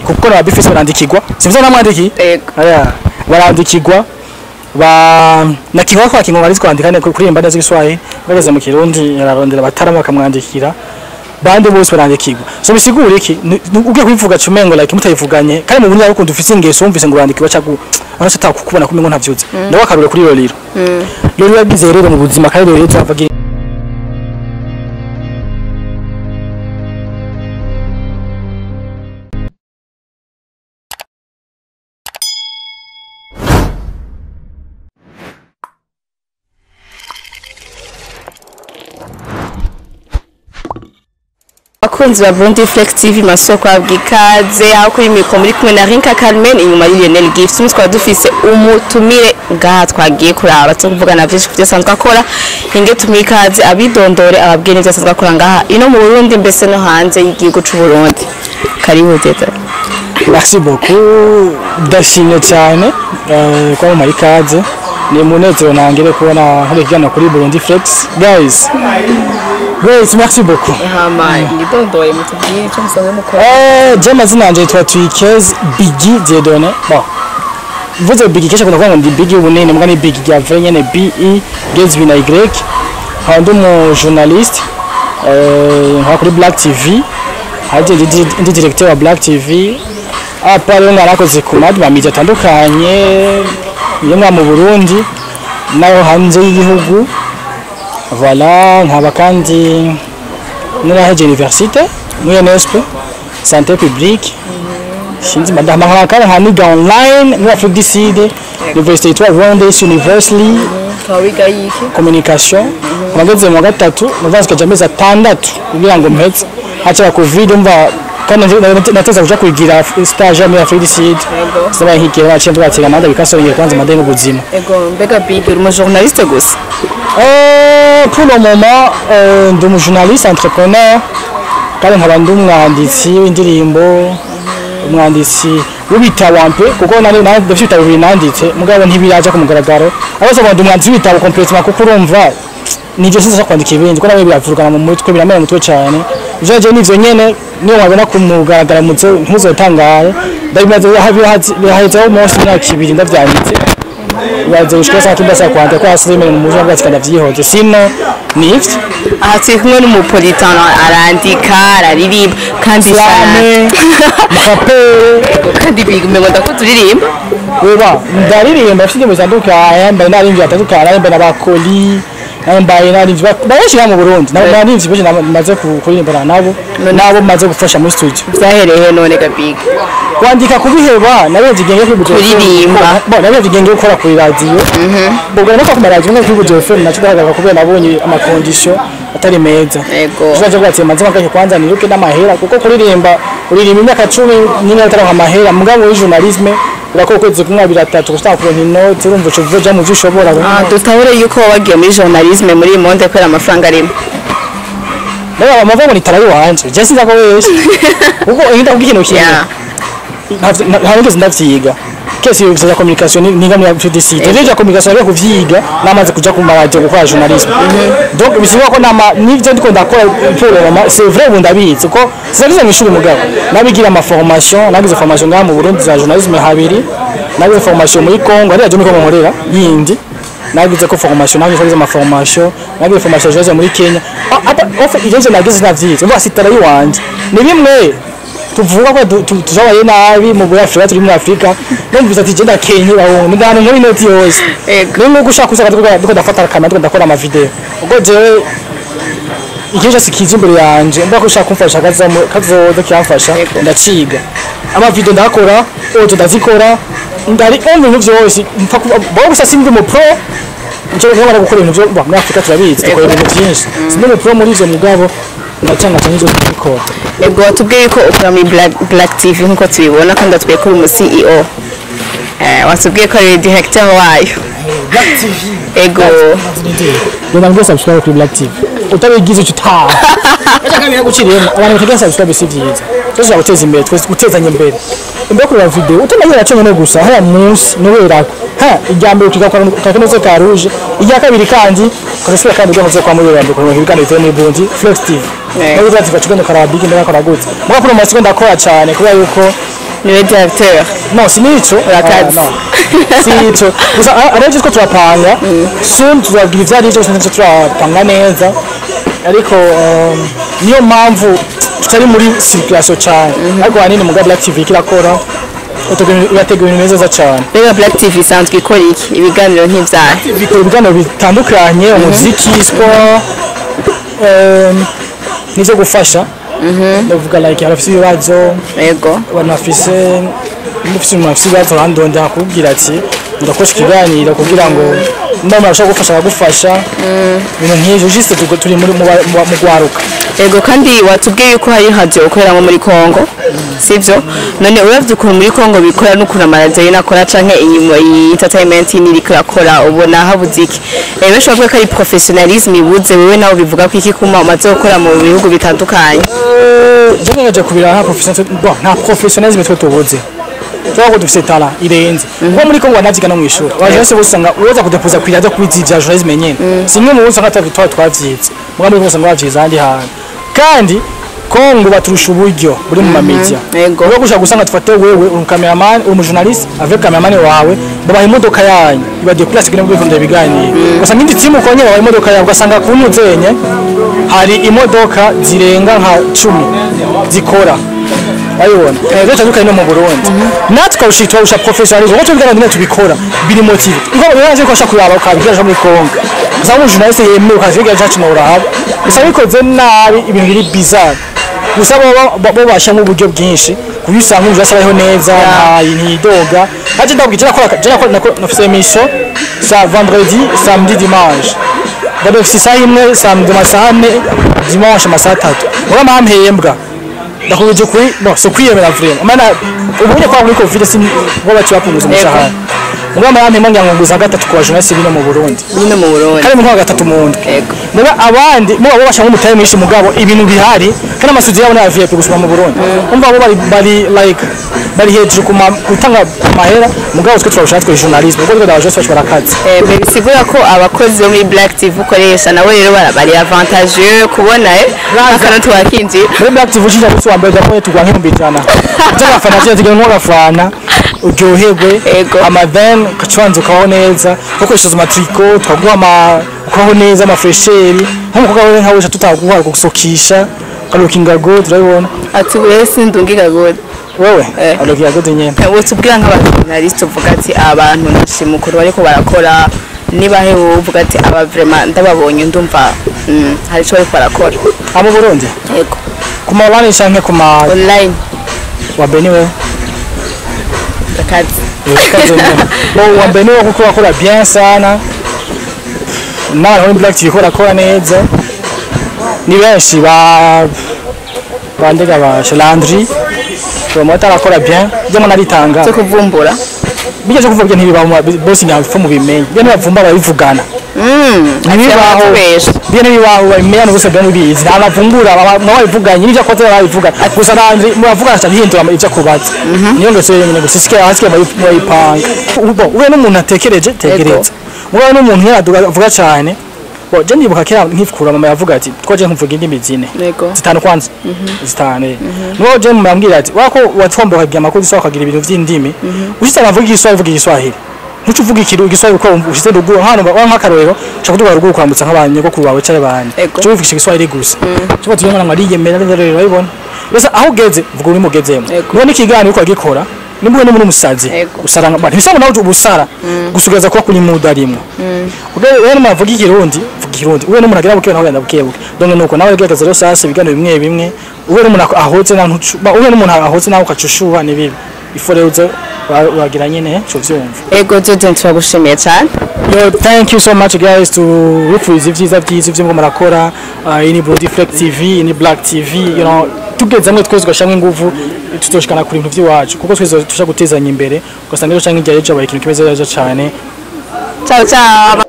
kuko na bifise barandikirwa sivyo namwandiki aya barandikirwa ba na kingo kwa kingo bari twandikane kuri imbanda z'Igiswahili bageze mu Kirundi yararondera batarama bakamwandikira bande bose barandikirwa so bisigura iki ugiye kubivuga cumengo like mutayivuganye kandi mu bunya rukundo ufise ingeso umvise ngo urandikirwa cagu arashata kukubona kumengo ntavyuze ndawa karure kuri Loliro Loliro yagize rero mu buzima kandi rero twavuga akunzi ba Burundi Flex TV masoko abwikaze aho kuri mikro muri kumwe na Rinka Carmen inyuma y'Lionel Gifts twari dufise umutumire ngaha twagiye kuraba cyo kuvugana vyinshi kuvyo sanzwe akora inge tumikaze abidondore ababwiye n'ivyo sanzwe akora ngaha ino mu Burundi mbese no hanze y'igihugu c'u Burundi karibu tete. Merci beaucoup ndashimye cyane kwa mu ikaze ni munezero nangire kubona hari kijana kuri Burundi Flex guys. Great, merci beaucoup. Ndondoye mutubwiye cyo musanzwe mukora. Je mazina yanje yitwa Twikez Biggy Dieudonné. Bon. Vuze Biggy kesha kuna ndi Biggy ubunene mbwa ni Biggy ya vrai nyene B E Gezbi na Y. Handi mu journaliste kuri Black TV. Hadi ndi directeur wa Black TV. Apa rero narakoze ku ma media atandukanye yemwa mu Burundi nayo hanze y'igihugu. Voilà, nkaba kandi naraheje université muri NSP santé publique shinzi madama nkaba nkaniga online muri Afrique du Sud Université de Rwanda University kawiga yiki communication mageze mu gatatu muvanze kajameza 6 kugira ngo mpetse hacha covid mva kandi nateza kuja kugira stage muri Afrique du Sud saba hikira bache mvugatira nanda bikasoye kwanza madengo buzima ego mbega big uri mu journaliste gusa pour le moment ndi mu journaliste entrepreneur kandi nkaba ndi umwanditsi w'indirimbo umwanditsi w'ibitabo ampe kuko nari ndafite ibitabo binanditse mugabo ntibiraje ku mugaragaro abaso ndi umwanditsi w'ibitabo complètement kuko urumva nije sinza kwandika ibindi kuko nawe biravurugana mu mutwe biramera mutwe cyane ivyo nivyo nyene niyo wabona ku mugaragaro mutse ntuzotangara ndabimaze haheze umunsi n'imyaka 2 ndavyanditse baze ushikasa kibasa kwanda kwa asime mu mujyi bwatsi kandi vyihoze sino nifte ati kumwe n'umupolitano arandika araririmba kandi cyane mukape kandi bigumengo ndakuturirimba weba ndaririmba afite mu zanduka ayamba narimvye atatuka ayamba nabakoli ayamba narimvye bayashira mu Burundi narimvye bije namaze kuririmba nabo maze gufasha muri studio byahereye none gabiga kwandika kubiheba nabenze igenge kuririmba bo nabenze igenge gukora kuri radio ubwo nako ku radio no kuri FM nacudaga kubera nabonye ama condition atari meza yego uzaje bwatse manze makake kwanza niruke n'amahera kuko kuririmba imyaka 10 nyine atari amahera mugabo w'journalisme urako kweze kumwa 3 gushaka kuronka inote urumva cyo vuja mu vyishobora dutahure yuko wagiye muri journalisme muri monde kwera amafaranga arimo Baba mavamo ni tarayo wanje je sinza ko wese kuko inda kugikintu kintu ntabwo ndavyiga kesi yo communication ni ngamya FDC deje communication yo kuvyiga namaze kuja ku radio gukora journalisme donc bisiba ko nama nivyo ndiko ndakora pour c'est vrai ubu ndabizi ko sinageze mu ishuri mugabo nabigira ama formation nagize formation ngaha mu Burundi za journalisme habiri nagize formation muri Congo ari radio miko nkorera yindi nagize ko formation nagize ama formation nagize formation jaje muri Kenya ata ofe ijenje nagize navyize mva sitara yiwanje ni bimwe tuvuga ko tuzabaye nabi mu Afrika turi muri Afrika numvise ati genda Kenya baho ndano muri noti yose nimwe gushaka usaka duko dafata kamera ndakora ama video ubwo je ikintu sikize imbere yanje ndako ushaka kumfasha kazoza kyamfasha ndaciga ama video ndakora oto ndazikora ndari ibintu byose bo gusa sindi mu pro nje nkora gukora ibintu byo muri Afrika turabizi tukora ibintu byinshi sindi mu pro muri izo mugabo ndacanga cyane zo kubikora ego tubwiye ko ukora muri Black TV nkuko tubibona kandi atubwiye ko uri mu CEO watubwiye ko ari director wayo Black TV ego ndabwo subscribe kuri Black TV utabigize uta acha kamera guciremo abantu bategeza subscribe sivyiza cyo guteza imbere gutezanya imbere imbere kuri video utamanyira cyo no gusa haya munsi noberako ijambo tukakanoze ka rouge ijya kabiri kandi karasura kandi ugahoze kwa muri rwanda ko ibikanda biteye muri Burundi Flex TV n'ubwo zati bacugana karabiki ndakora gutse muga kuri amatsiko ndakora cyane kubera yuko niwe directeur non sinico urakazi no sinico gusa arevye ko turapanga soon tuzagira ivyari byose ndetse turapanga neza ariko niyo mpamvu tutari muri circulation cyane ariko hanini mu Black TV kirakora urategura ibintu neza cyane. Rega Black TV isanzwe ikora iki ibiganiro nk'ivyaha bikora ibiganiro bitandukanye umuziki sport nizo gufasha ndavuga like abafite ibibazo yego abantu bafise ibibazo randonda kubwira ati ndakoresha ikiganiro kugira ngo ndamara ashaka gufasha ibintu nk'ivyo juste turi muri mu gwaruka yego kandi watubwiye yuko hari radio ukoreramo muri Kongo sivyo none uravye ukuntu muri Kongo bikora n'ukuntu amaradio nakora canke inyuma entertainment niri kurakora ubona habuze iki benshi bavuga ko ari professionalism ibuze wewe nawe bivuga ko iki kuma umaze gukora mu bihugu bitandukanye je kubira nta professionalism twe tubuze twako dufise tala irenze kuko muri Kongo navyiga no mwishuri abajese bosanga uza kudepoza kwiraza kwizivya journalism nyene simwe mu bose nkata twavyize mugambe bose ngo bavyiza handi hantu kandi Kongo baturusha uburyo buri mu media yego uko gushaka gusanga tufate wewe uri cameraman uri journalist avec cameraman wawe babaha imodoka yanyu ibagiye classic no gukunda biganiro gusa n'indi timu konye babaha imodoka yawe ugasanga ku ntuzenye hari imodoka zirenga nka 10 zikora ayibona rero cyane no mu Burundi natwe kawushitwa usha professionalism uko tubigana ndine tubikora biri motive ngo yaje ko ashaka kuraba ukabwira muri Kongo zamu journalist yemeye ukaziga cyacu no urahaba gusa bikoze nabi ibintu biri bizarre gusa bo bashyamo uburyo bwinshi kubisanga umuntu asabaho neza ntidoga haje ndabwira ko nafise emission sa vendredi samedi dimanche bado fisa imwe samedi masane dimanche masatatu ngo mampembwa ndakubije kuri so kwiyemera vraiment mana ubunye kwa muri covid sin ngo baciyapunguza umushahara ngo mampembwa nyanguza gatatu kwa journalist bino mu Burundi kare mu gatatu mu ndwi niba abandi mu abo bashaka umutaye mwishi mugabo ibintu bihari kana amasuzi yabo na VIP gusoma mu Burundi umva abo bari hejuru kutanga amahera mugabo twe turashaka twe journalism ubwo ndaje swaje barakaze bisigura ko abakozi bo muri Black TV ukoresha nawe rero bari avantageux kubona akantu wakinji muri Black TV ujija gusa wambaye gapoye tugwanke mbijana byabafana cyo tigene n'abafana uryoherwe amaven kacwanze ukaho neza ukoresheje amatriko twaguha ukaho neza amafresheri nk'umukobwa wewe nkawe tutaguha gusokisha karukinga god urabona ati wese ndungiga god wewe alokiya god nyene wotubwira nk'abajournalist uvuga ati abantu nashimukuru bariko barakora niba he uvuga ati aba vraiment ndababonye ndumva hari cyo bariko barakora abo Burundi yego kuma online canke kuma online wa beni wewe kazi bo wa beni kuko bakora bien sana na Black TV kora neza ni benshi bandega ba Landry promota akora bien je mona ritanga cyo kuvumbura bijye cyo kuvuga ntibiba boss nyafo mu bimenye byo nabavumba babivugana ntibibaho byo ntibibaho bimenya no gusa byo bizi abavumbura babivuganye n'ibyo akoze babivuga gusa Landry muvugana cyane hindura ibyo kubaza niyo ngo cyo nyine gusisike hasike bayipanga uwe n'umuntu atekereje tegereza uwe n'umuntu yaduvuga cyane bo je ndibuka kera nkifukura mama yavuga ati twaje nkumvuga indimi zine zitanu kwanza zitane no je mama yambwira ati wako watomba kagira makuru so akagira ibintu vy'indimi ushitse bavuga igiswahili ntucu uvuga igiswahili ko ushitse ruguru hano nk'akarorero cyo kuduga ruguru kwambutsa nk'abanye ko kubawe cyane banye cyo uvuga igiswahili gusa cyo batuyana ngariyemera rero urabibona bese aho ugeze vuga uri mugezemo none ikiganiro ko agikora nimbuwe no muri umusazi usaranga bari bisaba nawe ubusara gusugaza kwa kuri mudarimo rero mavuga ikirundi uwe no munagira buke nawe ndabukebuke donc nuko nawe gagaza rero sase bigano bimwe uwe no munako ahoze na ntucu uwe no muntu ahoze nawe ukacushuha ni bibi iforeuze wagira nyene cyo vyumva ego Joden twagushimiye cyane thank you so much guys to refuze ivyiza byo murakora ini Black TV ini Black TV you know tugeze amwe twese gashamwe inguvu tutoshikana kuri ibintu by'iwacu kuko twese tusha gutezanya imbere ugasanga rero canke igihe cyo abaye ikintu kimeze cyane ciao ciao